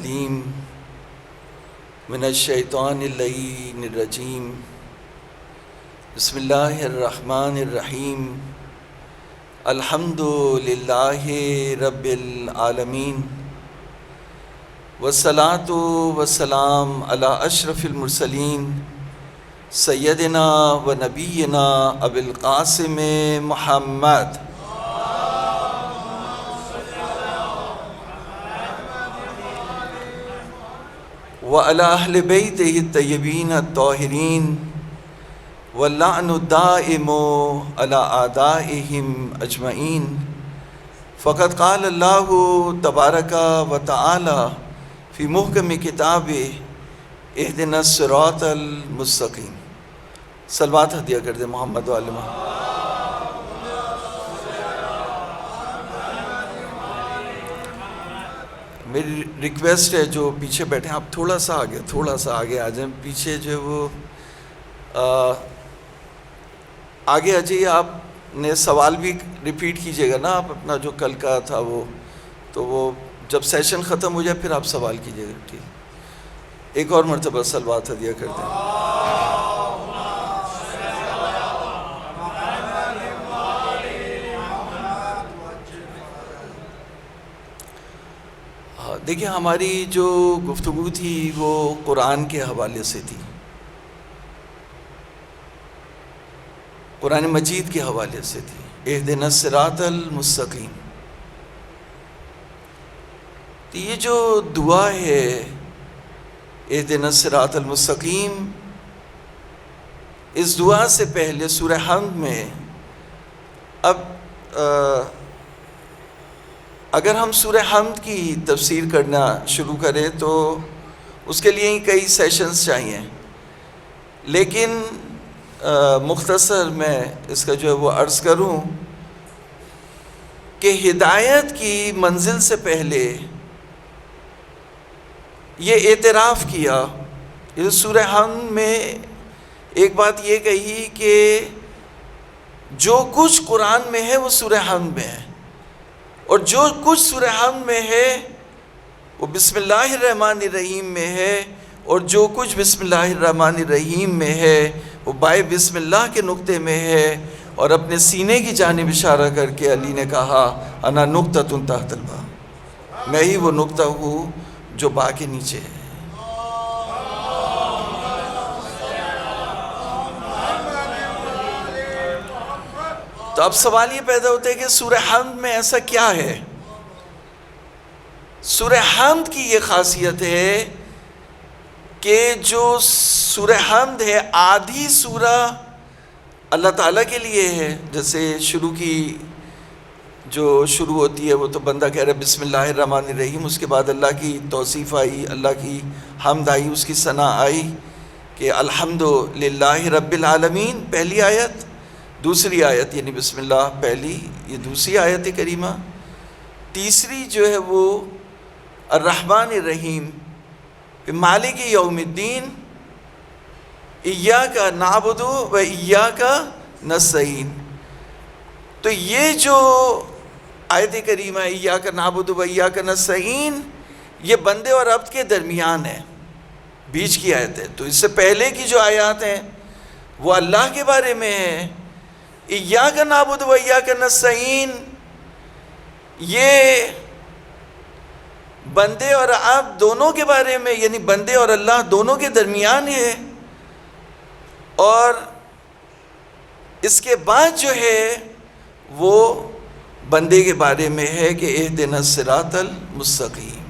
العلیم من الشیطان اللعین الرجیم بسم اللہ الرحمن الرحیم الحمد للہ رب العالمین والصلاة والسلام علی اشرف المرسلین سیدنا و نبینا ابی القاسم محمد وعلی اہل بیتہ الطیبین الطاہرین واللعن الدائم علی اعدائہم اجمعین فقد قال اللہ تبارک و تعالی فی محکم کتابہ اہدنا الصراط المستقیم۔ صلوات ہدیہ کر دیں محمد و آل محمد۔ میری ریکویسٹ ہے جو پیچھے بیٹھے ہیں آپ تھوڑا سا آگے آ جائیں، پیچھے جو وہ آگے آ جائیے۔ آپ نے سوال بھی ریپیٹ کیجئے گا نا، آپ اپنا جو کل کا تھا تو وہ جب سیشن ختم ہو جائے پھر آپ سوال کیجئے گا، ٹھیک؟ ایک اور مرتبہ صلوات ہدیہ کر دیں۔ دیکھیں ہماری جو گفتگو تھی وہ قرآن کے حوالے سے تھی، قرآن مجید کے حوالے سے تھی، اہدنا الصراط المستقیم۔ تو یہ جو دعا ہے اہدنا الصراط المستقیم، اس دعا سے پہلے سورہ حمد میں اب اگر ہم سورہ حمد کی تفسیر کرنا شروع کریں تو اس کے لیے ہی کئی سیشنز چاہیے، لیکن مختصر میں اس کا جو ہے وہ عرض کروں کہ ہدایت کی منزل سے پہلے یہ اعتراف کیا، یہ سورہ حمد میں ایک بات یہ کہی کہ جو کچھ قرآن میں ہے وہ سورہ حمد میں ہے، اور جو کچھ سورہ حمد میں ہے وہ بسم اللہ الرحمن الرحیم میں ہے، اور جو کچھ بسم اللہ الرحمن الرحیم میں ہے وہ بائے بسم اللہ کے نقطے میں ہے، اور اپنے سینے کی جانب اشارہ کر کے علی نے کہا انا نقطۃ تحت الباء، میں ہی وہ نقطہ ہوں جو با کے نیچے ہے۔ تو اب سوال یہ پیدا ہوتا ہے کہ سورہ حمد میں ایسا کیا ہے؟ سورہ حمد کی یہ خاصیت ہے کہ جو سورہ حمد ہے آدھی سورہ اللہ تعالیٰ کے لیے ہے، جیسے شروع ہوتی ہے وہ تو بندہ کہہ رہا ہے بسم اللہ الرحمن الرحیم، اس کے بعد اللہ کی توصیف آئی، اللہ کی حمد آئی، اس کی ثنا آئی کہ الحمد للہ رب العالمین، پہلی آیت، دوسری آیت یعنی بسم اللہ پہلی، یہ دوسری آیت کریمہ، تیسری جو ہے وہ الرحمن الرحیم، مالک یوم الدین، ایاک نعبد و ایاک نستعین۔ تو یہ جو آیت کریمہ ایاک نعبد و ایاک نستعین، یہ بندے اور عبد کے درمیان ہے، بیچ کی آیت ہے۔ تو اس سے پہلے کی جو آیات ہیں وہ اللہ کے بارے میں ہے، ایاک نعبد و ایاک نستعین یہ بندے اور عبد دونوں کے بارے میں، یعنی بندے اور اللہ دونوں کے درمیان ہے، اور اس کے بعد جو ہے وہ بندے کے بارے میں ہے کہ اہدنا الصراط المستقیم،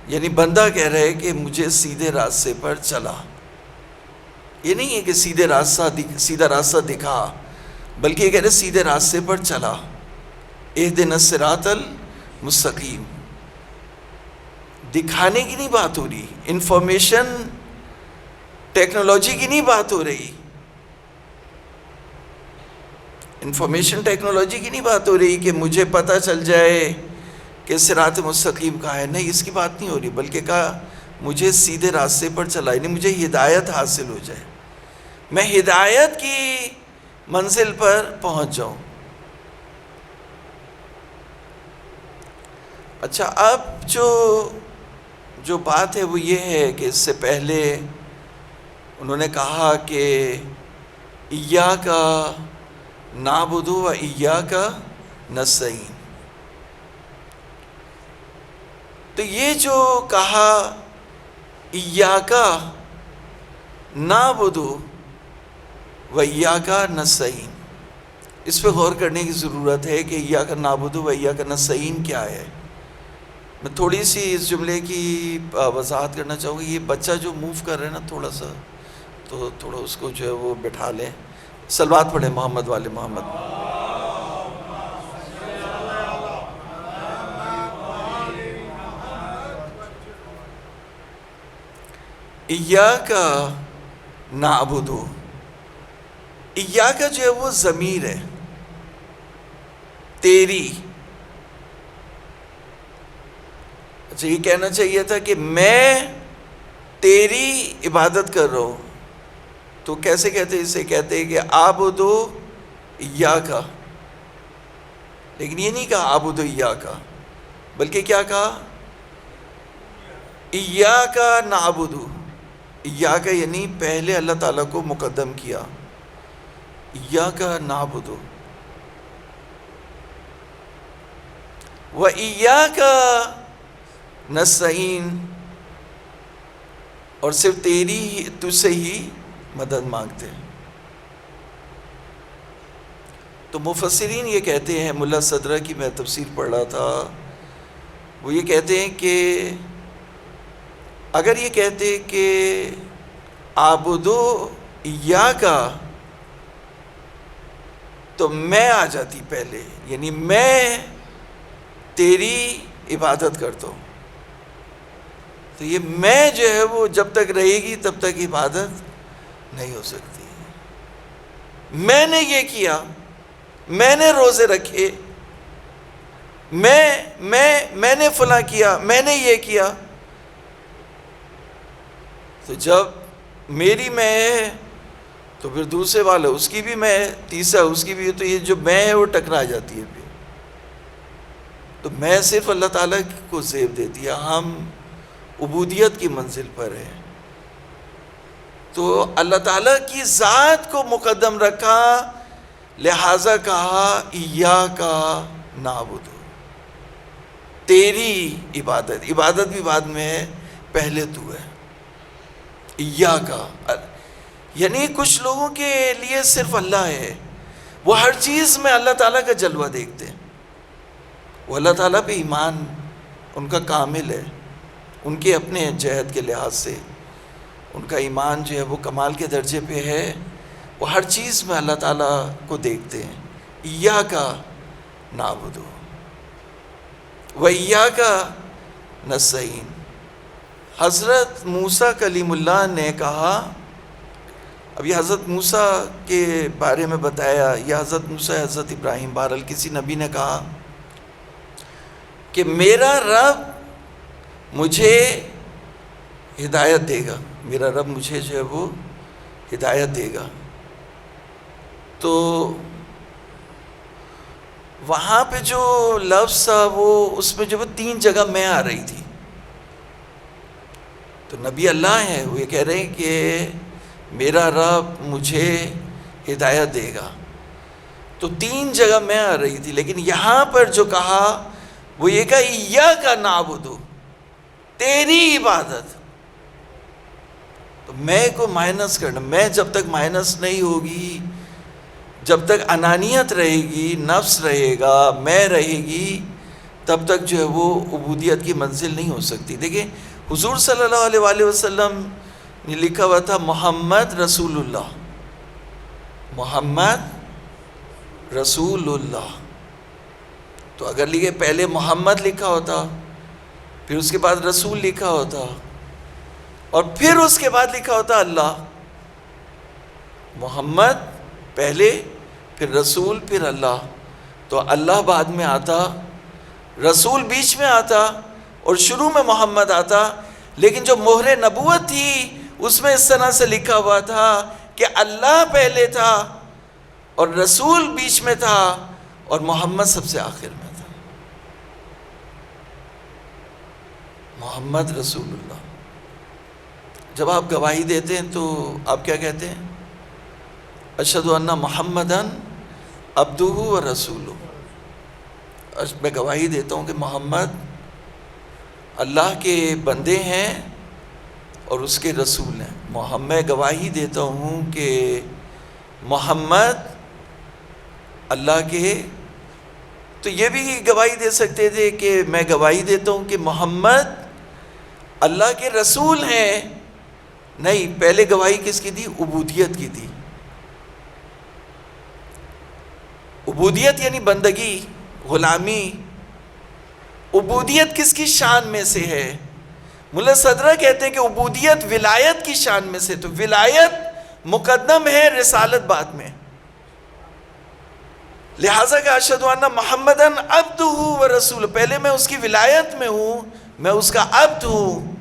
یعنی بندہ کہہ رہا ہے کہ مجھے سیدھے راستے پر چلا۔ یہ نہیں ہے کہ سیدھا راستہ دکھا، بلکہ یہ کہہ رہے سیدھے راستے پر چلا، اہدنا الصراط المستقیم۔ دکھانے کی نہیں بات ہو رہی، انفارمیشن ٹیکنالوجی کی نہیں بات ہو رہی، انفارمیشن ٹیکنالوجی کی نہیں بات ہو رہی کہ مجھے پتہ چل جائے کہ صراط مستقیم کہاں ہے، نہیں، اس کی بات نہیں ہو رہی، بلکہ کہا مجھے سیدھے راستے پر چلا، یعنی مجھے ہدایت حاصل ہو جائے، میں ہدایت کی منزل پر پہنچ جاؤں۔ اچھا، اب جو جو بات ہے وہ یہ ہے کہ اس سے پہلے انہوں نے کہا کہ ایاک نعبد و ایاک نستعین. تو یہ جو کہا ایاک نعبد و ایاک نستعین، اس پہ غور کرنے کی ضرورت ہے کہ ایاک نعبد و ایاک نستعین کیا ہے. میں تھوڑی سی اس جملے کی وضاحت کرنا چاہوں گا. یہ بچہ جو موو کر رہے ہیں نا تھوڑا سا، تو تھوڑا اس کو جو ہے وہ بٹھا لیں. صلوات پڑھیں محمد والے محمد. ایاک نعبد، ایاک جو ہے وہ ضمیر ہے، تیری. اچھا، یہ کہنا چاہیے تھا کہ میں تیری عبادت کر رہا ہوں. تو کیسے کہتے ہیں؟ اسے کہتے ہیں کہ اعبدو ایاک. لیکن یہ نہیں کہا اعبدو ایاک، بلکہ کیا کہا؟ ایاک نعبد. ایاک یعنی پہلے اللہ تعالیٰ کو مقدم کیا. ایاک نعبد و ایاک نستعین، اور صرف تیری تجھ سے ہی مدد مانگتے ہیں. تو مفسرین یہ کہتے ہیں، ملا صدرہ کی میں تفسیر پڑھ رہا تھا، وہ یہ کہتے ہیں کہ اگر یہ کہتے کہ اعبدو ایاک، تو میں آ جاتی پہلے، یعنی میں تیری عبادت کرتا ہوں. تو یہ میں جو ہے وہ جب تک رہے گی تب تک عبادت نہیں ہو سکتی. میں نے یہ کیا، میں نے روزے رکھے، میں نے فلاں کیا، میں نے یہ کیا. تو جب میری میں ہے تو پھر دوسرے والا اس کی بھی میں ہے، تیسرا اس کی بھی ہے، تو یہ جو میں ہے وہ ٹکرا جاتی ہے. پھر تو میں صرف اللہ تعالیٰ کو زیب دیتی ہے. ہم عبودیت کی منزل پر ہیں، تو اللہ تعالیٰ کی ذات کو مقدم رکھا، لہٰذا کہا ایاک نعبد، تیری عبادت. عبادت بھی بعد میں ہے، پہلے تو ہے. ایاک یعنی کچھ لوگوں کے لیے صرف اللہ ہے، وہ ہر چیز میں اللہ تعالیٰ کا جلوہ دیکھتے ہیں. وہ اللہ تعالیٰ پہ ایمان ان کا کامل ہے، ان کے اپنے جہد کے لحاظ سے ان کا ایمان جو ہے وہ کمال کے درجے پہ ہے. وہ ہر چیز میں اللہ تعالیٰ کو دیکھتے ہیں. ایاک نعبد و ایاک نستعین. حضرت موسیٰ کلیم اللہ نے کہا، اب یہ حضرت موسیٰ کے بارے میں بتایا، یا حضرت موسیٰ حضرت ابراہیم، بہرحال کسی نبی نے کہا کہ میرا رب مجھے ہدایت دے گا، میرا رب مجھے جو ہے وہ ہدایت دے گا. تو وہاں پہ جو لفظ تھا وہ اس میں جو وہ 3 جگہ میں آ رہی تھی. تو نبی اللہ ہیں، وہ یہ کہہ رہے ہیں کہ میرا رب مجھے ہدایت دے گا. تو 3 جگہ میں آ رہی تھی، لیکن یہاں پر جو کہا وہ یہ کہا ایاک نعبد، تیری عبادت. تو میں کو مائنس کرنا، میں جب تک مائنس نہیں ہوگی، جب تک انانیت رہے گی، نفس رہے گا، میں رہے گی، تب تک جو ہے وہ عبودیت کی منزل نہیں ہو سکتی. دیکھیں حضور صلی اللہ علیہ وآلہ وسلم نے لکھا ہوا تھا محمد رسول اللہ، محمد رسول اللہ. تو اگر لکھے پہلے محمد لکھا ہوتا، پھر اس کے بعد رسول لکھا ہوتا، اور پھر اس کے بعد لکھا ہوتا اللہ. محمد پہلے، پھر رسول، پھر اللہ. تو اللہ بعد میں آتا، رسول بیچ میں آتا، اور شروع میں محمد آتا. لیکن جو مہر نبوت تھی اس میں اس طرح سے لکھا ہوا تھا کہ اللہ پہلے تھا، اور رسول بیچ میں تھا، اور محمد سب سے آخر میں تھا. محمد رسول اللہ. جب آپ گواہی دیتے ہیں تو آپ کیا کہتے ہیں؟ اشہد ان محمدً عبدہ و رسولہ. میں گواہی دیتا ہوں کہ محمد اللہ کے بندے ہیں اور اس کے رسول ہیں. میں گواہی دیتا ہوں کہ محمد اللہ کے. تو یہ بھی گواہی دے سکتے تھے کہ میں گواہی دیتا ہوں کہ محمد اللہ کے رسول ہیں. نہیں، پہلے گواہی کس کی تھی؟ عبودیت کی تھی. عبودیت یعنی بندگی، غلامی. عبودیت کس کی شان میں سے ہے؟ ملا صدرہ کہتے ہیں کہ عبودیت ولایت کی شان میں سے. تو ولایت مقدم ہے، رسالت بعد میں. لہٰذا کہ اشہد ان محمدً عبدہ و رسولہ، پہلے میں اس کی ولایت میں ہوں، میں اس کا عبد ہوں.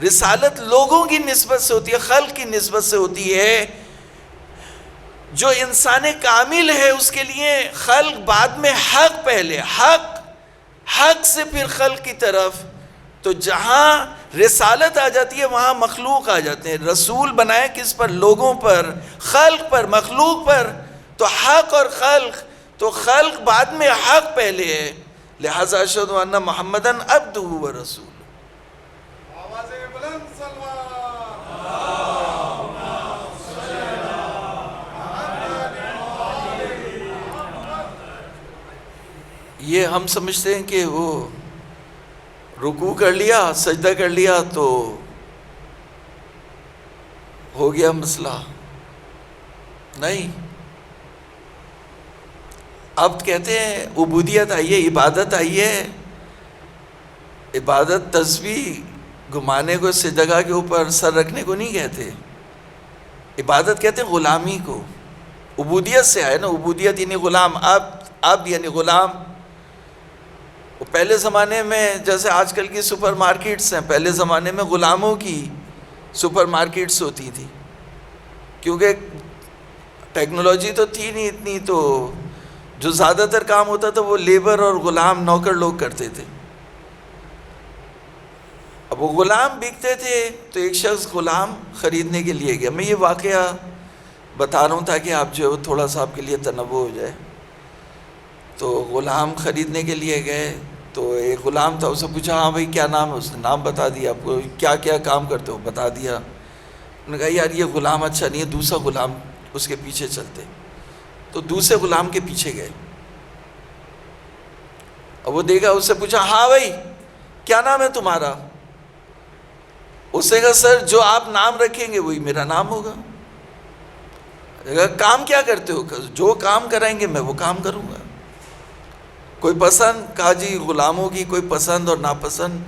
رسالت لوگوں کی نسبت سے ہوتی ہے، خلق کی نسبت سے ہوتی ہے. جو انسان کامل ہے اس کے لیے خلق بعد میں، حق پہلے، حق سے پھر خلق کی طرف. تو جہاں رسالت آ جاتی ہے وہاں مخلوق آ جاتے ہیں. رسول بنائے کس پر؟ لوگوں پر، خلق پر، مخلوق پر. تو حق اور خلق، تو خلق بعد میں، حق پہلے ہے. لہذا اشہد ان محمدً عبدہ و رسول. یہ ہم سمجھتے ہیں کہ وہ رکوع کر لیا، سجدہ کر لیا تو ہو گیا مسئلہ. نہیں، اب کہتے ہیں عبودیت آئی ہے، عبادت آئی ہے. عبادت تسبیح گھمانے کو، سجدہ کے اوپر سر رکھنے کو نہیں کہتے. عبادت کہتے ہیں غلامی کو. عبودیت سے آئے نا، عبودیت یعنی غلام، عبد یعنی غلام. پہلے زمانے میں جیسے آج کل کی سپر مارکیٹس ہیں، پہلے زمانے میں غلاموں کی سپر مارکیٹس ہوتی تھی، کیونکہ ٹیکنالوجی تو تھی نہیں اتنی. تو جو زیادہ تر کام ہوتا تھا وہ لیبر اور غلام، نوکر لوگ کرتے تھے. اب وہ غلام بکتے تھے تو ایک شخص غلام خریدنے کے لیے گیا. میں یہ واقعہ بتا رہا ہوں تاکہ آپ جو ہے تھوڑا سا آپ کے لیے تنوع ہو جائے. تو غلام خریدنے کے لیے گئے تو ایک غلام تھا، اسے پوچھا ہاں بھائی کیا نام ہے؟ اس نے نام بتا دیا. آپ کو کیا کیا کام کرتے ہو بتا دیا. انہوں نے کہا یار یہ غلام اچھا نہیں ہے، دوسرا غلام اس کے پیچھے چلتے. تو دوسرے غلام کے پیچھے گئے. اب وہ دیکھا، اس سے پوچھا ہاں بھائی کیا نام ہے تمہارا؟ اس نے کہا سر جو آپ نام رکھیں گے وہی میرا نام ہوگا. کام کیا کرتے ہو؟ جو کام کرائیں گے میں وہ کام کروں گا. کوئی پسند؟ کہا جی غلاموں کی کوئی پسند اور ناپسند.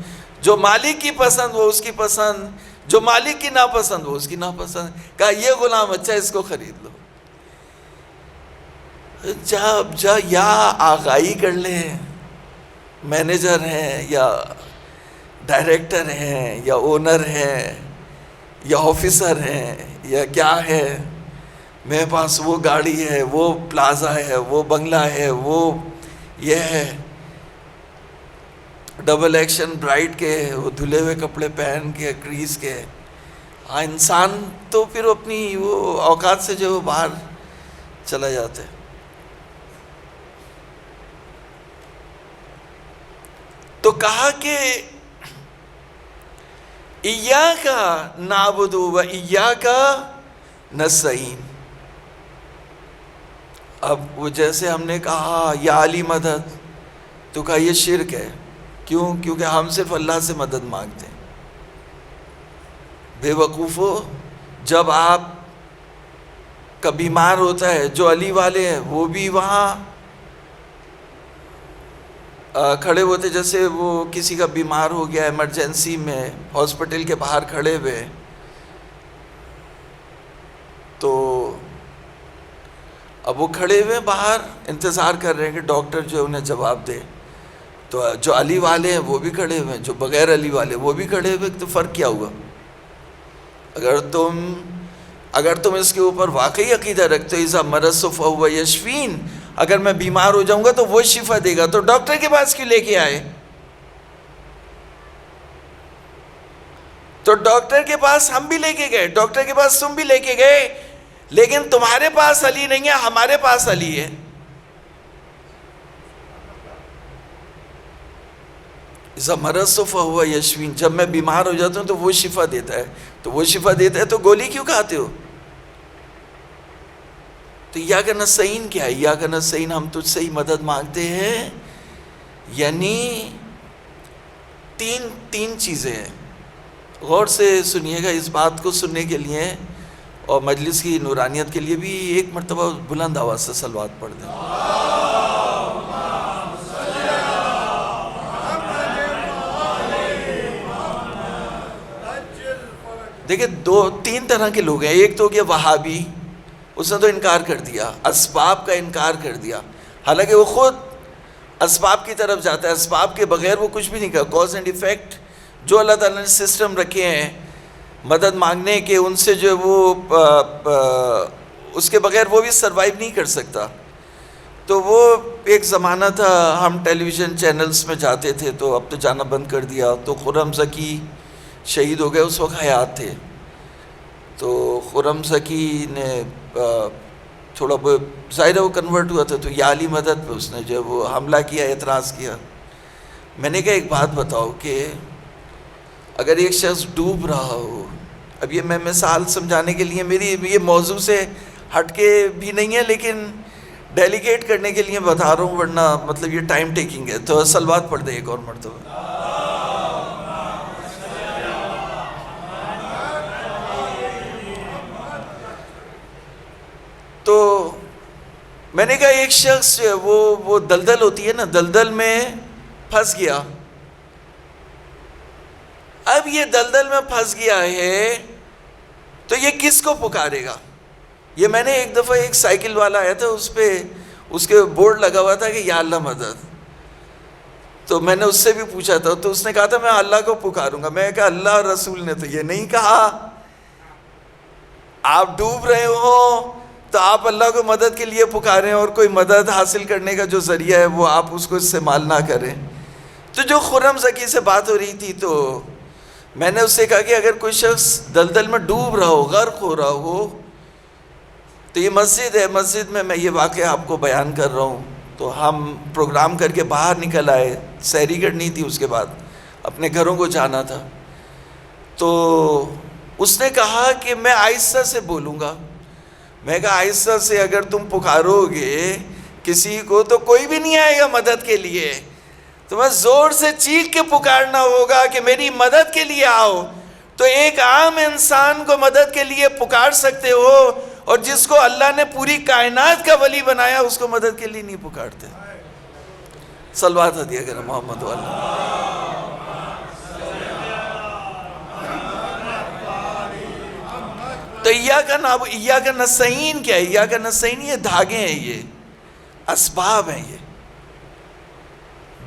جو مالک کی پسند وہ اس کی پسند، جو مالک کی ناپسند وہ اس کی ناپسند. کہا یہ غلام اچھا، اس کو خرید لو. جا یا آغائی کر لیں، مینیجر ہیں یا ڈائریکٹر ہیں یا اونر ہیں یا آفیسر ہیں یا کیا ہے، میرے پاس وہ گاڑی ہے، وہ پلازا ہے، وہ بنگلہ ہے، وہ یہ ہے، ڈبل ایکشن برائٹ کے، وہ دھلے ہوئے کپڑے پہن کے، کریز کے. ہاں انسان تو پھر اپنی وہ اوقات سے جو باہر چلا جاتا ہے. تو کہا کہ ایاک نعبد و ایاک نستعین. اب وہ جیسے ہم نے کہا یا علی مدد، تو کہا یہ شرک ہے. کیوں؟ کیونکہ ہم صرف اللہ سے مدد مانگتے ہیں. بے وقوفو، جب آپ کا بیمار ہوتا ہے، جو علی والے ہیں وہ بھی وہاں کھڑے ہوتے. جیسے وہ کسی کا بیمار ہو گیا ایمرجنسی میں، ہاسپٹل کے باہر کھڑے ہوئے، تو اب وہ کھڑے ہوئے باہر انتظار کر رہے ہیں کہ ڈاکٹر جو انہیں جواب دے. تو جو علی والے ہیں وہ بھی کھڑے ہوئے ہیں، جو بغیر علی والے وہ بھی کھڑے ہوئے. تو فرق کیا ہوا؟ اگر تم اس کے اوپر واقعی عقیدہ رکھتے ہو اذا مرضت فہو یشفین، اگر میں بیمار ہو جاؤں گا تو وہ شفا دے گا، تو ڈاکٹر کے پاس کیوں لے کے آئے؟ تو ڈاکٹر کے پاس ہم بھی لے کے گئے, ڈاکٹر کے پاس تم بھی لے کے گئے, لیکن تمہارے پاس علی نہیں ہے, ہمارے پاس علی ہے. اذا مرضت فہو یشفین, جب میں بیمار ہو جاتا ہوں تو وہ شفا دیتا ہے. تو وہ شفا دیتا ہے تو گولی کیوں کھاتے ہو؟ تو ایاک نستعین کیا ہے؟ ایاک نستعین ہم تجھ سے ہی مدد مانگتے ہیں. یعنی تین چیزیں ہیں. غور سے سنیے گا اس بات کو سننے کے لیے, اور مجلس کی نورانیت کے لیے بھی ایک مرتبہ بلند آواز سے صلوات پڑھ دیں. دیکھیں تین طرح کے لوگ ہیں. ایک تو کہ وہابی, اس نے تو انکار کر دیا, اسباب کا انکار کر دیا, حالانکہ وہ خود اسباب کی طرف جاتا ہے. اسباب کے بغیر وہ کچھ بھی نہیں کرتا. کاز اینڈ ایفیکٹ جو اللہ تعالیٰ نے سسٹم رکھے ہیں مدد مانگنے کے, ان سے جو وہ اس کے بغیر وہ بھی سروائیو نہیں کر سکتا. تو وہ ایک زمانہ تھا ہم ٹیلی ویژن چینلز میں جاتے تھے, تو اب تو جانا بند کر دیا. تو خرم زکی شہید ہو گئے, اس وقت حیات تھے. تو خرم زکی نے تھوڑا بہت ظاہر ہے وہ کنورٹ ہوا تھا, تو یا علی مدد پہ اس نے جو وہ حملہ کیا, اعتراض کیا. میں نے کہا ایک بات بتاؤ کہ اگر ایک شخص ڈوب رہا ہو, اب یہ میں مثال سمجھانے کے لیے, میری یہ موضوع سے ہٹ کے بھی نہیں ہے لیکن ڈیلیگیٹ کرنے کے لیے بتا رہا ہوں, ورنہ مطلب یہ ٹائم ٹیکنگ ہے. تو صلوات پڑھ دیں ایک اور مرتبہ. تو میں نے کہا ایک شخص وہ دلدل ہوتی ہے نا, دلدل میں پھنس گیا. اب یہ دلدل میں پھنس گیا ہے تو یہ کس کو پکارے گا؟ یہ میں نے ایک دفعہ ایک سائیکل والا آیا تھا, اس پہ اس کے بورڈ لگا ہوا تھا کہ یا اللہ مدد. تو میں نے اس سے بھی پوچھا تھا, تو اس نے کہا تھا میں اللہ کو پکاروں گا. میں کہا اللہ اور رسول نے تو یہ نہیں کہا. آپ ڈوب رہے ہو تو آپ اللہ کو مدد کے لیے پکاریں, اور کوئی مدد حاصل کرنے کا جو ذریعہ ہے وہ آپ اس کو استعمال نہ کریں. تو جو خرم زکی سے بات ہو رہی تھی, تو میں نے اس سے کہا کہ اگر کوئی شخص دلدل میں ڈوب رہا ہو, غرق ہو رہا ہو, تو یہ مسجد ہے, مسجد میں میں یہ واقعہ آپ کو بیان کر رہا ہوں. تو ہم پروگرام کر کے باہر نکل آئے, سحری کرنی تھی, اس کے بعد اپنے گھروں کو جانا تھا. تو اس نے کہا کہ میں آہستہ سے بولوں گا. میں کہا آہستہ سے اگر تم پکارو گے کسی کو تو کوئی بھی نہیں آئے گا مدد کے لیے, تمہیں زور سے چیخ کے پکارنا ہوگا کہ میری مدد کے لیے آؤ. تو ایک عام انسان کو مدد کے لیے پکار سکتے ہو, اور جس کو اللہ نے پوری کائنات کا ولی بنایا اس کو مدد کے لیے نہیں پکارتے. صلوات ہدیہ کریں محمد والا. تو ایاک نستعین کیا ہے؟ ایاک نستعین یہ دھاگے ہیں, یہ اسباب ہیں. یہ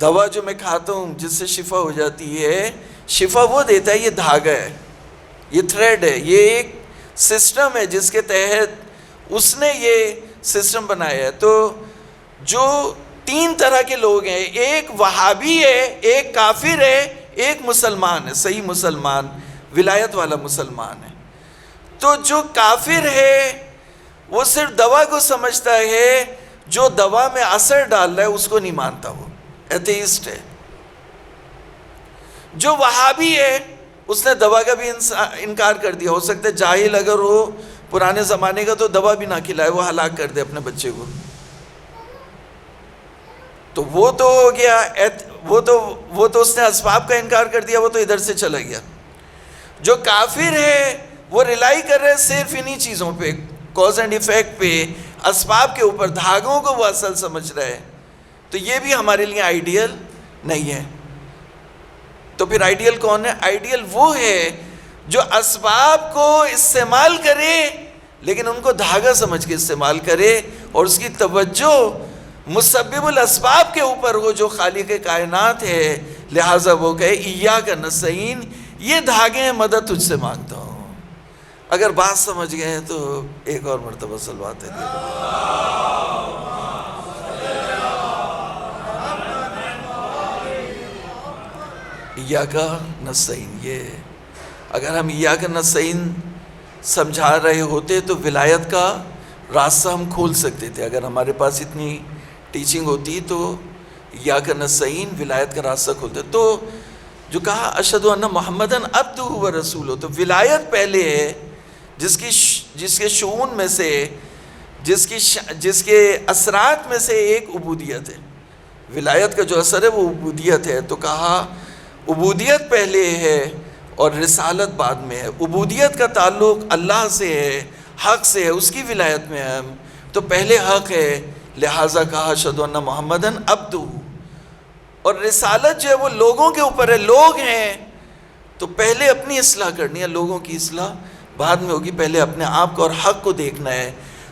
دوا جو میں کھاتا ہوں جس سے شفا ہو جاتی ہے, شفا وہ دیتا ہے, یہ دھاگا ہے, یہ تھریڈ ہے, یہ ایک سسٹم ہے جس کے تحت اس نے یہ سسٹم بنایا ہے. تو جو تین طرح کے لوگ ہیں, ایک وہابی ہے, ایک کافر ہے, ایک مسلمان ہے, صحیح مسلمان, ولایت والا مسلمان ہے. تو جو کافر ہے وہ صرف دوا کو سمجھتا ہے, جو دوا میں اثر ڈال رہا ہے اس کو نہیں مانتا, وہ ایتھیسٹ ہے. جو وہابی ہے اس نے دوا کا بھی انکار کر دیا. ہو سکتا ہے جاہل اگر ہو پرانے زمانے کا تو دوا بھی نہ کھلائے, وہ ہلاک کر دے اپنے بچے کو. تو وہ تو ہو گیا, وہ تو اس نے اسباب کا انکار کر دیا, وہ تو ادھر سے چلا گیا. جو کافر ہے وہ ریلائی کر رہے صرف انہی چیزوں پہ, کاز اینڈ ایفیکٹ پہ, اسباب کے اوپر, دھاگوں کو وہ اصل سمجھ رہے ہیں. تو یہ بھی ہمارے لیے آئیڈیل نہیں ہے. تو پھر آئیڈیل کون ہے؟ آئیڈیل وہ ہے جو اسباب کو استعمال کرے لیکن ان کو دھاگا سمجھ کے استعمال کرے, اور اس کی توجہ مسبب الاسباب کے اوپر ہو جو خالق کائنات ہے. لہٰذا وہ کہے ایاک نستعین, یہ دھاگے ہیں, مدد تجھ سے مانگتا ہوں. اگر بات سمجھ گئے ہیں تو ایک اور مرتبہ صلوات ہے. ایاک نستعین, یہ اگر ہم ایاک نستعین سمجھا رہے ہوتے تو ولایت کا راستہ ہم کھول سکتے تھے. اگر ہمارے پاس اتنی ٹیچنگ ہوتی تو ایاک نستعین ولایت کا راستہ کھولتے. تو جو کہا اشہد ان محمدً عبدہ و رسولہ، تو ولایت پہلے ہے، جس کے شؤون میں سے، جس کے اثرات میں سے ایک عبودیت ہے. ولایت کا جو اثر ہے وہ عبودیت ہے. تو کہا عبودیت پہلے ہے اور رسالت بعد میں ہے. عبودیت کا تعلق اللہ سے ہے، حق سے ہے، اس کی ولایت میں ہم تو پہلے حق ہے، لہٰذا کہا اشہد ان محمدً عبدہ. اور رسالت جو ہے وہ لوگوں کے اوپر ہے، لوگ ہیں تو پہلے اپنی اصلاح کرنی ہے، لوگوں کی اصلاح بعد میں ہوگی. پہلے اپنے آپ کو اور حق کو دیکھنا ہے.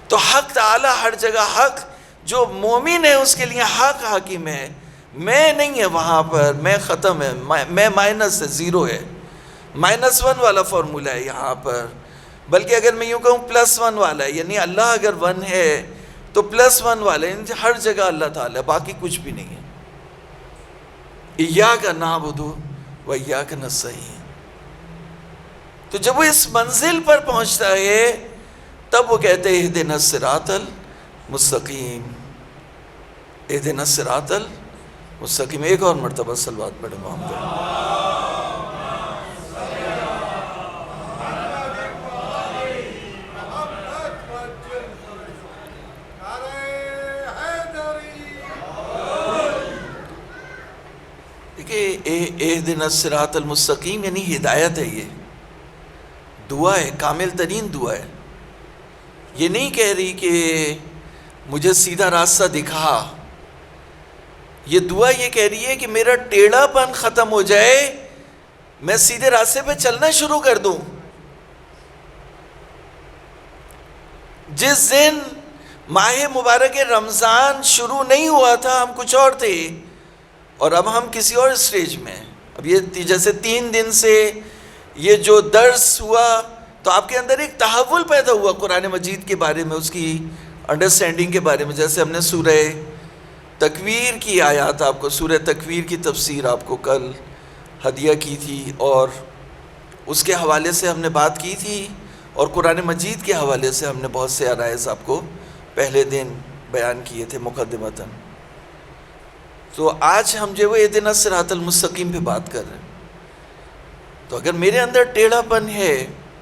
تو حق تعالی ہر جگہ حق، جو مومن ہے اس کے لیے حق حاکم ہے. میں نہیں ہے وہاں پر، میں ختم ہے، میں مائنس ہے، زیرو ہے، -1 والا فارمولہ ہے یہاں پر. بلکہ اگر میں یوں کہوں +1 والا ہے، یعنی اللہ اگر 1 ہے تو +1 والا ہے، یعنی ہر جگہ اللہ تعالیٰ، باقی کچھ بھی نہیں ہے. ایاک نعبد و ایاک نستعین. تو جب وہ اس منزل پر پہنچتا ہے تب وہ کہتے ہیں اہدنا الصراط المستقیم، اہدنا الصراط المستقیم. ایک اور مرتبہ صلوات پڑھیں محمد. اہدنا الصراط المستقیم یعنی ہدایت ہے، یہ دعا ہے، کامل ترین دعا ہے. یہ نہیں کہہ رہی کہ مجھے سیدھا راستہ دکھا. یہ دعا یہ کہہ رہی ہے کہ میرا ٹیڑھا پن ختم ہو جائے، میں سیدھے راستے پہ چلنا شروع کر دوں. جس دن ماہ مبارک رمضان شروع نہیں ہوا تھا ہم کچھ اور تھے، اور اب ہم کسی اور اسٹیج میں. اب یہ جیسے 3 دن سے یہ جو درس ہوا تو آپ کے اندر ایک تحول پیدا ہوا قرآن مجید کے بارے میں، اس کی انڈرسٹینڈنگ کے بارے میں. جیسے ہم نے سورہ تکویر کی آیات، آپ کو سورہ تکویر کی تفسیر آپ کو کل ہدیہ کی تھی، اور اس کے حوالے سے ہم نے بات کی تھی، اور قرآن مجید کے حوالے سے ہم نے بہت سے عرائض آپ کو پہلے دن بیان کیے تھے مقدمتاً. تو آج ہم جو ہے اہدنا الصراط المستقیم پہ بات کر رہے ہیں. تو اگر میرے اندر ٹیڑھا پن ہے